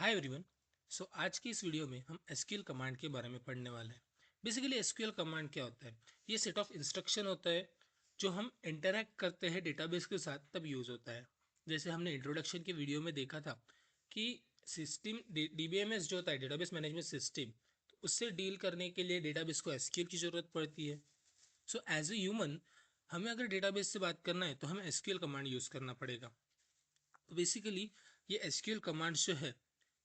Hi everyone. सो आज की इस वीडियो में हम एसक्यूएल कमांड के बारे में पढ़ने वाले हैं। बेसिकली एसक्यूएल कमांड क्या होता है? ये सेट ऑफ इंस्ट्रक्शन होता है जो हम इंटरैक्ट करते हैं डेटाबेस के साथ तब यूज़ होता है। जैसे हमने इंट्रोडक्शन के वीडियो में देखा था कि सिस्टम डीबीएमएस जो होता है डेटाबेस मैनेजमेंट सिस्टम, तो उससे डील करने के लिए डेटाबेस को एसक्यूएल की ज़रूरत पड़ती है। सो एज ए ह्यूमन हमें अगर डेटाबेस से बात करना है तो हमें एसक्यूएल कमांड यूज़ करना पड़ेगा। तो बेसिकली ये एसक्यूएल कमांड्स जो है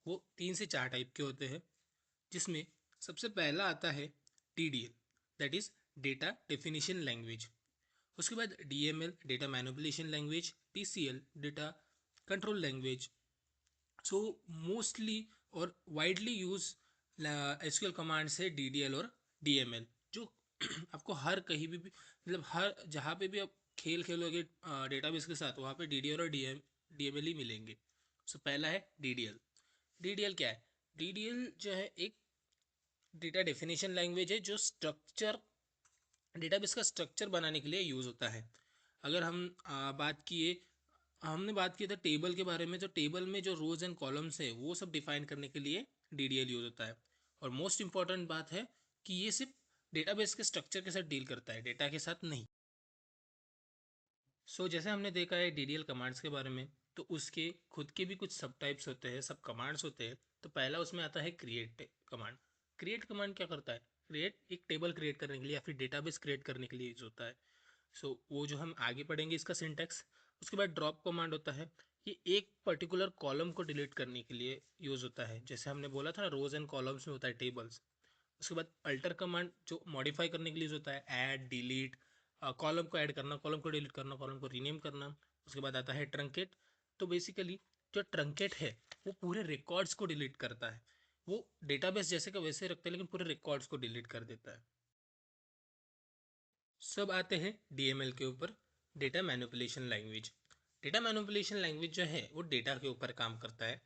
वो 3 से 4 टाइप के होते हैं, जिसमें सबसे पहला आता है DDL, that is data definition language. उसके बाद DML, data manipulation language, TCL, data control language. So mostly और वाइडली यूज एसक्यूएल कमांड्स है DDL और DML, जो आपको हर कहीं भी मतलब हर जहाँ पे भी आप खेल खेलोगे डेटाबेस के साथ, वहाँ पे DDL और DML ही मिलेंगे। सो पहला है DDL। DDL क्या है? DDL जो है एक डेटा डेफिनेशन लैंग्वेज है जो स्ट्रक्चर डेटाबेस का स्ट्रक्चर बनाने के लिए यूज़ होता है। अगर हम बात किए हमने बात की था टेबल के बारे में, तो टेबल में जो रोज एंड कॉलम्स है वो सब डिफाइन करने के लिए DDL यूज़ होता है। और मोस्ट इंपॉर्टेंट बात है कि ये सिर्फ डेटाबेस के स्ट्रक्चर के साथ डील करता है, डेटा के साथ नहीं। जैसे हमने देखा है DDL कमांड्स के बारे में, तो उसके खुद के भी कुछ सब टाइप्स होते हैं, सब कमांड्स होते हैं। तो पहला उसमें आता है क्रिएट कमांड। क्रिएट कमांड क्या करता है? क्रिएट एक टेबल क्रिएट करने के लिए या फिर डेटाबेस क्रिएट करने के लिए यूज होता है। वो जो हम आगे पढ़ेंगे इसका सिंटैक्स। उसके बाद ड्रॉप कमांड होता है। ये एक पर्टिकुलर कॉलम को डिलीट करने के लिए यूज़ होता है। जैसे हमने बोला था ना, रोज एंड कॉलम्स में होता है टेबल्स। उसके बाद अल्टर कमांड जो मॉडिफाई करने के लिए होता है, ऐड, डिलीट, कॉलम को ऐड करना, कॉलम को डिलीट करना, कॉलम को रीनेम करना। उसके बाद आता है ट्रंकेट। तो बेसिकली जो ट्रंकेट है वो पूरे रिकॉर्ड्स को डिलीट करता है। वो डेटाबेस जैसे का वैसे रखता है लेकिन पूरे रिकॉर्ड्स को डिलीट कर देता है। सब आते हैं DML के ऊपर, data manipulation language. Data manipulation language जो है वो डेटा के ऊपर काम करता है।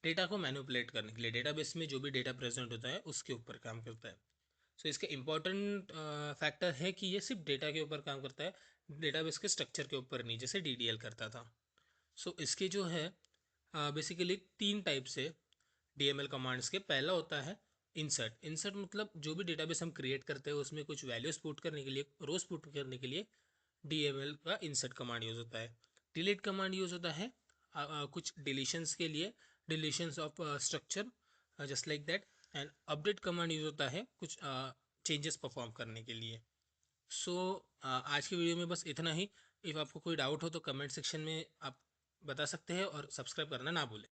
डेटा को मैनिपुलेट करने के लिए डेटाबेस में जो भी डेटा प्रेजेंट होता है उसके ऊपर काम करता है। इसके इम्पॉर्टेंट फैक्टर है कि ये सिर्फ डेटा के ऊपर काम करता है, डेटाबेस के स्ट्रक्चर के ऊपर नहीं, जैसे DDL करता था। इसके जो है बेसिकली 3 टाइप से DML कमांड्स के। पहला होता है इंसर्ट। इंसर्ट मतलब जो भी डेटाबेस हम क्रिएट करते हैं उसमें कुछ वैल्यूज पुट करने के लिए, रोज पुट करने के लिए DML का इंसर्ट कमांड यूज़ होता है। डिलीट कमांड यूज़ होता है कुछ डिलीशंस के लिए, deletions of structure just like that. And update command use होता है कुछ चेंजेस परफॉर्म करने के लिए। आज की वीडियो में बस इतना ही। इफ़ आपको कोई डाउट हो तो कमेंट सेक्शन में आप बता सकते हैं और सब्सक्राइब करना ना भूलें।